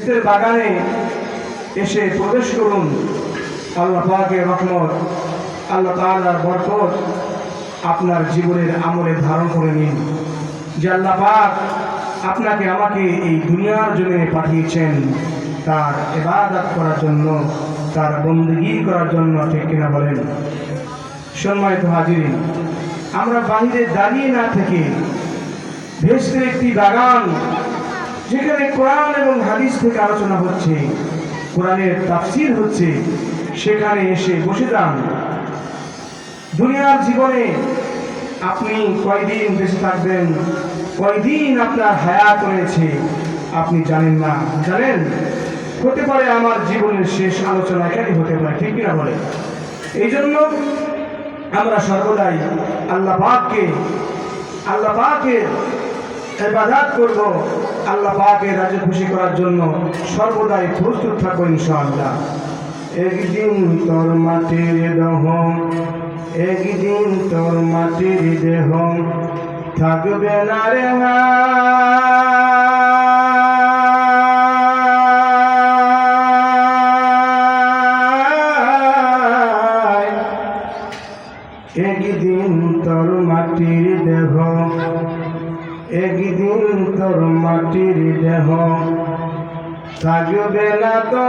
বেহেশতের বাগানে এসে প্রবেশ করুন। আল্লাহ পাকের রহমত, আল্লাহ তাআলার বরকত আপনার জীবনের আমলে ধারণ করে নিন। যে আল্লাহ পাক আপনাকে আমাকে এই দুনিয়ার জন্য পাঠিয়েছেন তার ইবাদত করার জন্য, তার বন্দেগী করার জন্য, ঠিক কিনা বলেন? সম্মানিত হাজিরিন, আমরা বাহিরে দাঁড়িয়ে না থেকে বেহেশতের একটি বাগান যেখানে কোরআন এবং হাদিস থেকে আলোচনা হচ্ছে, কোরআনের তাফসীর হচ্ছে, সেখানে এসে বসে যান। দুনিয়ার জীবনে আপনি কয়দিন বেঁচে থাকবেন, কয়দিন আপনার হায়াত রয়েছে আপনি জানেন না। জানেন, হতে পারে আমার জীবনের শেষ আলোচনা এখানেই হতে পারে, ঠিক কিনা বলে? এই জন্য আমরা সর্বদাই আল্লাহ পাকের ইবাদত করব, আল্লাহ পাকের রাজি খুশি করার জন্য সর্বদাই প্রস্তুত থাকবো ইনশাআল্লাহ। একদিন তোর মাটির দেহ, একদিন তোর মাটির দেহ থাকবে না রে ভাই, একদিন তোর মাটির দেহ, একদিন তোর মাটির দেহ থাকবে না তো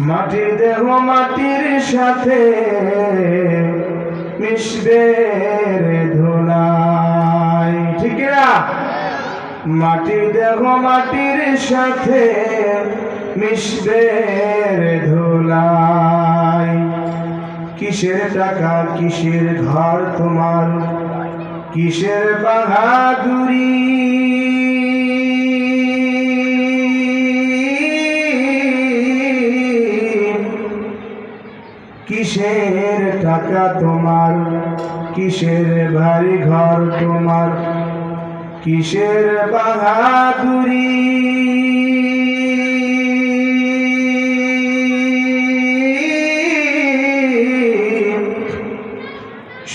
মাটির দেহ মাটির সাথে মিশবে রে ধুলাই, ঠিক না? মাটির দেহ মাটির সাথে মিশবে রে ধুলাই। কিসের টাকা কিসের ঘর তোমার, কিসের বাহাদুরি, কিসের টাকা তোমার, কিসের ভারী ঘর তোমার, কিসের বাহাদুরি,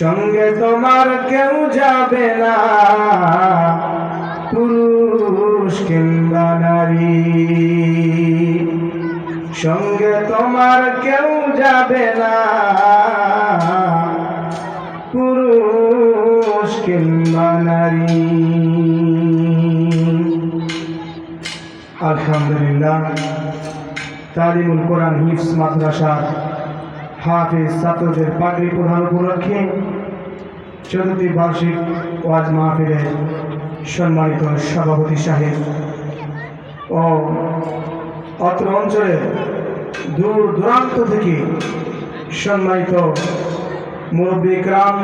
সঙ্গে তোমার কেউ যাবে না, পুরুষ কিংবা নারী, সঙ্গে তোমার কেউ যাবে না, পুরুষ কিংবা নারী। আলহামদুলিল্লাহ, তালিমুল কোরআন হিফজ মাদ্রাসার হাফেজ ছাত্রদের পাগড়ি প্রদান উপলক্ষে চতুর্থ বার্ষিক ওয়াজ মাহফিলের সম্মানিত সভাপতি সাহেব ও অত্র অঞ্চলের দূর দূরান্ত থেকে সম্মানিত মুরব্বী کرام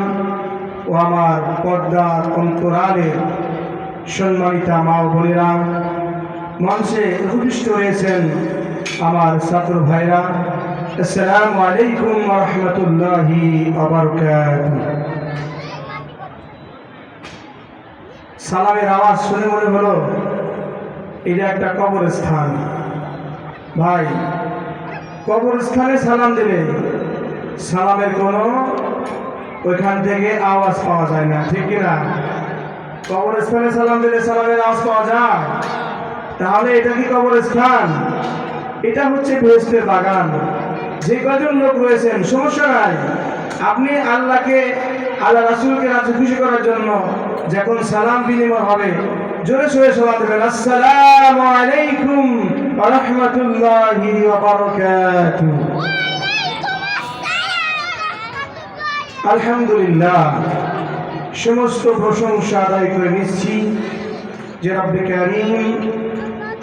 ও আমার পর্দার অন্তরালের সম্মানিতা মা ও বোনেরা, মঞ্চে উপবিষ্ট রয়েছেন আমার ছাত্র ভাইরা, আসসালামু আলাইকুম ওয়া রাহমাতুল্লাহি ওয়া বারাকাতুহু। সালামের আওয়াজ শুনে মনে হলো এটা একটা কবরস্থান। ভাই, কবরস্থানে সালাম দেবে, সালামের কোনো ওইখান থেকে আওয়াজ পাওয়া যায় না, ঠিক কিনা? কবরস্থানে সালাম দিলে সালামের আওয়াজ পাওয়া যায়, তাহলে এটা কি কবরস্থান? এটা হচ্ছে বেহেশতের বাগান। যে কজন লোক রয়েছেন সমস্যা নাই, আপনি আল্লাহকে, আল্লাহ রাসূলকে রাজি খুশি করার জন্য যখন সালাম বিনিময় হবে জোরে সোরে সালাম দেবেন, আসসালামু আলাইকুম ওয়া রাহমাতুল্লাহি ওয়া বারাকাতুহু। আলহামদুলিল্লাহ, সমস্ত প্রশংসা আদায় করে নিচ্ছি যে রব্বে কারীম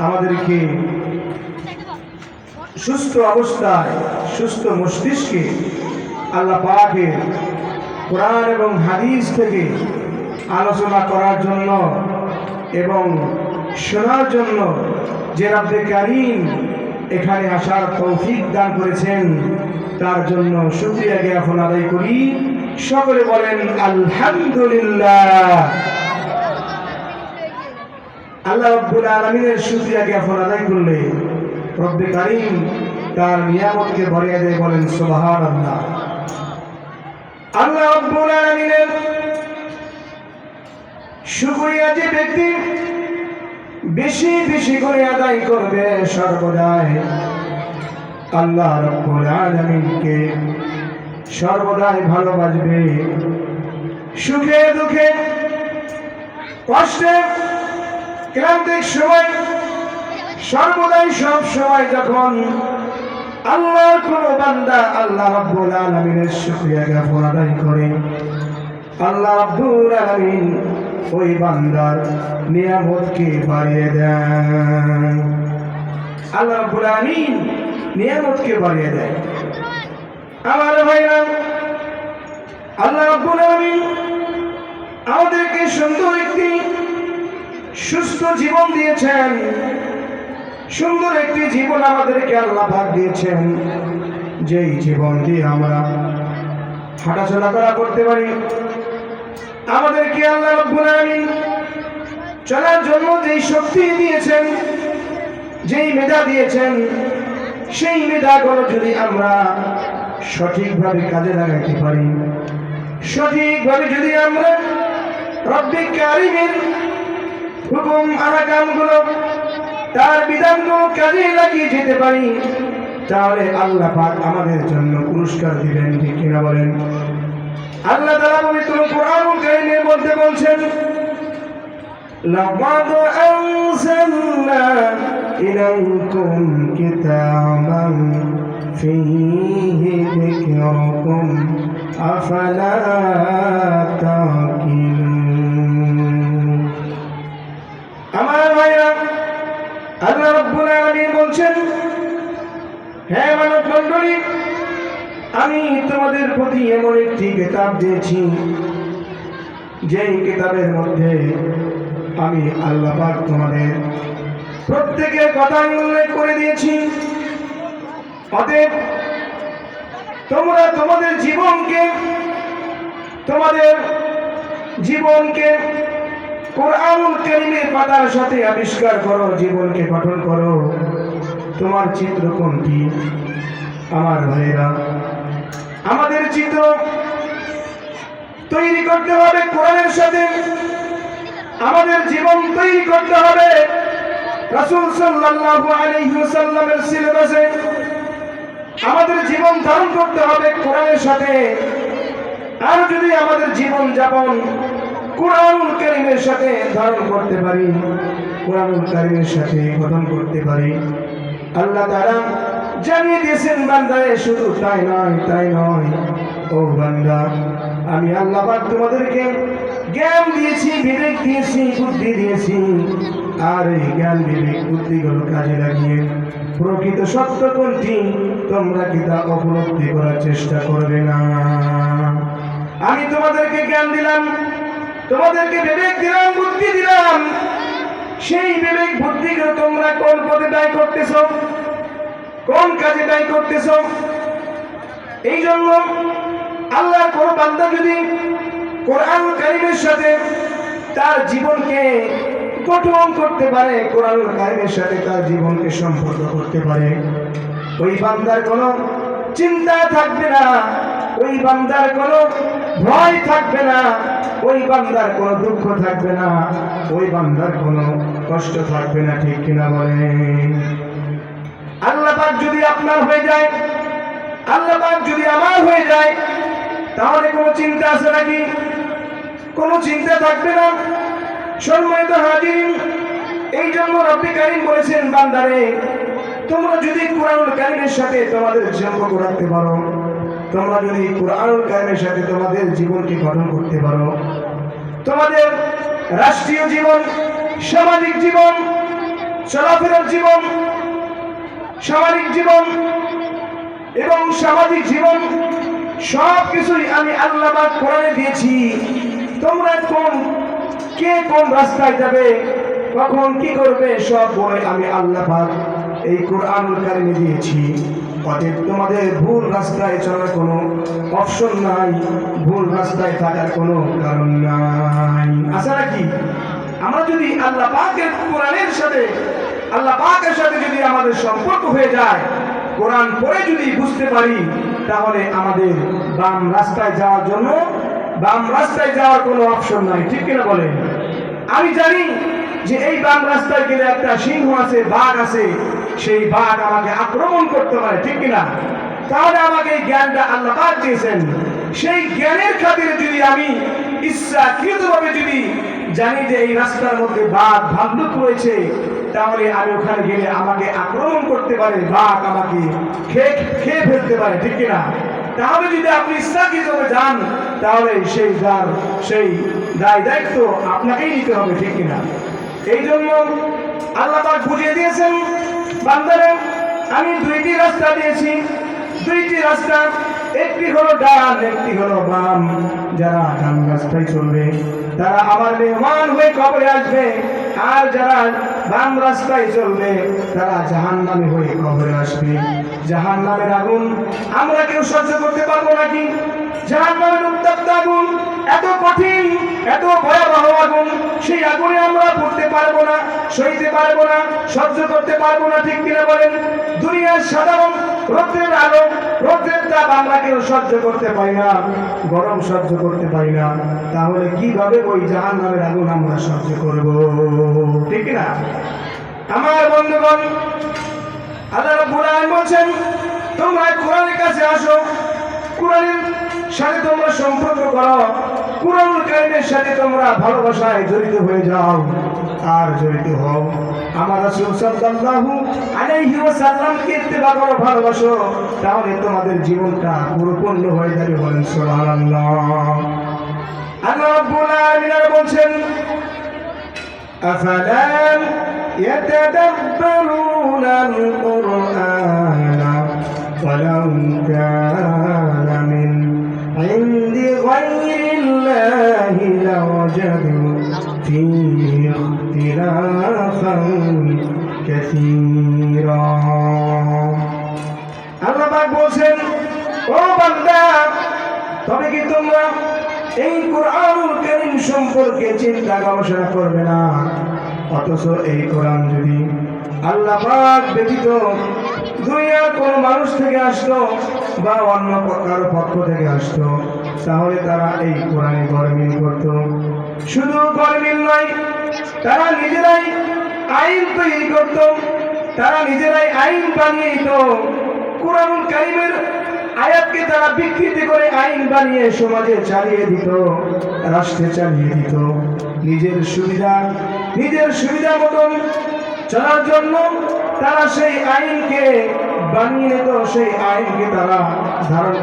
আমাদেরকে সুস্থ অবস্থায়, সুস্থ মস্তিষ্কে আল্লাহ পাকের কোরআন এবং হাদিস থেকে আলোচনা করার জন্য এবং শোনার জন্য যে রব্বে কারীম এখানে আসার তৌফিক দান করেছেন, তার জন্য শুকরিয়া জ্ঞাপন আদায় করি। সকলে বলেন আলহামদুলিল্লাহ। আল্লাহ রাব্বুল আলামিনের শুকরিয়া জ্ঞাপন আদায় করলে রব্বে কারীম তার নিয়ামতকে ভরিয়ে দেয়। বলেন সুবহানাল্লাহ। আল্লাহ রাব্বুল আলামিনের শুকরিয়া যে ব্যক্তি বেশি বেশি করে আদায় করবে, সর্বদাই আল্লাহ রাব্বুল আলামিনকে সর্বদাই ভালোবাসবে। সুখে দুঃখে কষ্টে ক্লান্তির সময় সর্বদাই সব সময় যখন আল্লাহর কোন বান্দা আল্লাহ রাব্বুল আলামিনের শুকরিয়া জ্ঞাপন আদায় করে, আল্লাহ রাব্বুল আলামিন ওই বান্দার নিয়ামতকে বাড়িয়ে দেয়। আল্লাহ রাব্বুল আলামিন নিয়ামতকে বাড়িয়ে দেয়। আমার ভাইরা, আল্লাহ রাব্বুল আলামিন আমাদেরকে সুন্দর একটি সুস্থ জীবন দিয়েছেন। সুন্দর একটি জীবন আমাদেরকে আল্লাহ পাক দিয়েছেন, যেই জীবন দিয়ে আমরা হাঁটাচলা করা করতে পারি। আমাদেরকে আল্লাহ রাব্বুল আলামিন চলার জন্য যেই শক্তি দিয়েছেন, যেই মেধা দিয়েছেন, সেই মেধাগুলো যদি আমরা সঠিকভাবে কাজে লাগাতে পারি, সঠিকভাবে যদি আমরা রব্বিক কারীমের হুকুম আহকামগুলো, তার বিধানগুলো কাজে লাগিয়ে যেতে পারি, তাহলে আল্লাহ পাক আমাদের জন্য পুরস্কার দিবেন। ঠিক কিনা বলেন? আল্লাহ তাআলা পবিত্র কোরআনুল কারীমের মধ্যে বলছেন, লাকাদ আনজালনা ইলাইকুম কিতাবান ফীহি যিকরুকুম আফালা তাকিলুন। আমার ভাইরা, আল্লাহ রাব্বুল আলামিন বলছেন, হে মানব মণ্ডলী, আমি তোমাদের প্রতি এমন একটি কিতাব দিয়েছি, যেই কিতাবের মধ্যে আমি আল্লাহ পাক তোমাদের প্রত্যেকের কথা উল্লেখ করে দিয়েছি। অতএব তোমরা তোমাদের জীবনকে কোরআনুল কারীমের পাতার সাথে আবিষ্কার করো, জীবনকে গঠন করো। তোমার চিত্র কোনটি? আমার ভাইরা, আমাদের চিত্র তৈরি করতে হবে কোরআনের সাথে। আমাদের জীবন তৈরি করতে হবে রাসূল সাল্লাল্লাহু আলাইহি ওয়াসাল্লামের সিলেবাসে। আমাদের জীবন ধারণ করতে হবে কোরআনের সাথে। আর যদি আমাদের জীবন যাপন কোরআনুল কারীমের সাথে ধারণ করতে পারি, কোরআনুল কারীমের সাথে গঠন করতে পারি, আল্লাহ তাআলা জানিয়ে দিয়েছেন, বান্দারে শুধু তাই নয়, ও বান্দা, আমি আল্লাহ পাক তোমাদেরকে জ্ঞান দিয়েছি, বিবেক দিয়েছি, বুদ্ধি দিয়েছি। আর এই জ্ঞান বিবেক বুদ্ধিগুলো কাজে লাগিয়ে প্রকৃত সত্য কোনটি তোমরা কি তা উপলব্ধি করার চেষ্টা করবে না? আমি তোমাদেরকে জ্ঞান দিলাম, তোমাদেরকে বিবেক দিলাম, বুদ্ধি দিলাম। সেই বিবেক বুদ্ধিগুলো তোমরা কোন পথে ব্যয় করতেছ, কোন কাজে ব্যয় করতেছ? এই জন্য আল্লাহর কোন বান্দা যদি কোরআনুল কারীমের সাথে তার জীবনকে গঠন করতে পারে, কোরআনুল কারীমের সাথে তার জীবনকে সম্পর্ক করতে পারে, ওই বান্দার কোনো চিন্তা থাকবে না, ওই বান্দার কোনো ভয় থাকবে না, ওই বান্দার কোনো দুঃখ থাকবে না, ওই বান্দার কোনো কষ্ট থাকবে না। ঠিক কিনা বলেন? আল্লাহ পাক যদি আপনার হয়ে যায়, আল্লাহ পাক যদি আমার হয়ে যায়, তাহলে কোনো চিন্তা আছে নাকি? কোনো চিন্তা থাকবে না। সম্মানিত হাজিরিন, এই জন্য রব্বি কারীম বলেছেন, বান্দারে, তোমরা যদি কোরআনুল কারীমের সাথে তোমাদের সম্পর্ক রাখতে পারো, তোমরা যদি কোরআনুল কারীমের সাথে তোমাদের জীবনকে গঠন করতে পারো, তোমাদের রাষ্ট্রীয় জীবন, সামাজিক জীবন, চলাফেরার জীবন, সামাজিক জীবন এবং সামাজিক জীবন সব কিছুই আমি আল্লাহ পাক কোরআনে দিয়েছি। তোমরা কে কোন রাস্তায় যাবে, কখন কি করবে, সব বলে আমি আল্লাহ পাক এই কোরআনুল কারীমে দিয়েছি। অতএব তোমাদের ভুল রাস্তায় চলার কোনো অপশন নাই, ভুল রাস্তায় থাকার কোনো কারণ নাই। আশা রাখি আমরা যদি আল্লাহ পাকের কোরআনের সাথে, আল্লাহ পাকের সাথে যদি আমাদের সম্পর্ক হয়ে যায়, কোরআন পড়ে যদি বুঝতে পারি, তাহলে আমাদের বাম রাস্তায় যাওয়ার জন্য বাম রাস্তায় যাওয়ার কোনো অপশন নাই। ঠিক কিনা বলেন? আমি জানি যে এই বাম রাস্তায় গেলে একটা সিংহ আছে, বাঘ আছে, সেই বাঘ আমাকে আক্রমণ করতে পারে। ঠিক কিনা? তাহলে আমাকে এই জ্ঞানটা আল্লাহ পাক দিয়েছেন। সেই জ্ঞানের খাতিরে যদি আমি ইচ্ছাকৃতভাবে যদি জানি যে এই রাস্তার মধ্যে বাঘ ভাল্লুক রয়েছে, তাহলে আমি ওখানে গেলে আমাকে আক্রমণ করতে পারে, বাঘ আমাকে খেয়ে ফেলতে পারে। ঠিক কিনা? তাহলে যদি আপনি ইচ্ছাকৃতভাবে যান, তাহলে সেই দায় দায়িত্ব আপনাকেই নিতে হবে। ঠিক কিনা? এই জন্য আল্লাহ পাক বুঝিয়ে দিয়েছেন, বান্দারা আমি দুইটি রাস্তা দিয়েছি, দুইটি রাস্তা, একটি হলো ডান, একটি হলো বাম। যারা ডান রাস্তায় চলবে তারা আমার মেহমান হয়ে কবরে আসবে, আর যারা বাম রাস্তায় চলবে তারা জাহান্নামী হয়ে কবরে আসবে। জাহান্নামের আগুন আমরা কেউ সহ্য করতে পারবো নাকি? জাহান্নামের উত্তপ্ত আগুন এত কঠিন, এত ভয়াবহ আগুন, সেই আগুনে আমরা পড়তে পারবো না, সইতে পারবো না, সহ্য করতে পারবো না। ঠিক কিনা বলেন? দুনিয়ার সাধারণ রৌদ্রের আলো, রৌদ্রের তাপ আমরা কেউ সহ্য করতে পারি না, গরম সহ্য করতে পারি না, তাহলে কিভাবে ওই জাহান্নামের আগুন আমরা সহ্য করব? ঠিক না? আমার বন্ধুগণ, আল্লাহ রাব্বুল আলামিন বলেন, তোমরা কোরআনের কাছে আসো, কোরআনের সাথে তোমরা সম্পর্ক করো, কোরআনুল কারীমের সাথে তোমরা ভালোবাসায় জড়িত হয়ে যাও, আর জড়িত হও আমার রাসূল সাল্লাল্লাহু আলাইহি ওয়াসাল্লামকে ইত্তেবা করো, ভালোবাসো, তাহলে তোমাদের জীবনটা পরিপূর্ণ হয়ে যাবে। বলেন সুবহানাল্লাহ। আল্লাহ রাব্বুল আলামিন বলেন, আফালাম ইয়াতাদাব্বারুনাল কুরআনা ওয়ালাউ কানা মিন ইনদি গায়রিল্লাহি লাওয়াজাদু ফীহি ইখতিলাফান কাসীরা। আল্লাহ পাক বলেন, ও বান্দা, তবে কি তোমরা এই কোরআনুল কারীম সম্পর্কে চিন্তা গবেষণা করবে না? অথচ এই কোরআন যদি আল্লাহ পাক ব্যতীত দুনিয়ার কোন মানুষ থেকে আসতো বা অন্য কারো পক্ষ থেকে আসতো, তাহলে তারা এই কোরআনে গরমিল করত। শুধু গরমিল নয়, তারা নিজেরাই আইন তৈরি করত, তারা নিজেরাই আইন বানিয়ে দিত। কোরআনুল কারীমের আয়াতকে তারা বিকৃতি করে আইন বানিয়ে সমাজে চালিয়ে দিত, রাষ্ট্রে চালিয়ে দিত। নিজের সুবিধা মতন চলার জন্য তারা সেই আইনকে বানিয়ে নিত, সেই আইনকে তারা ধারণ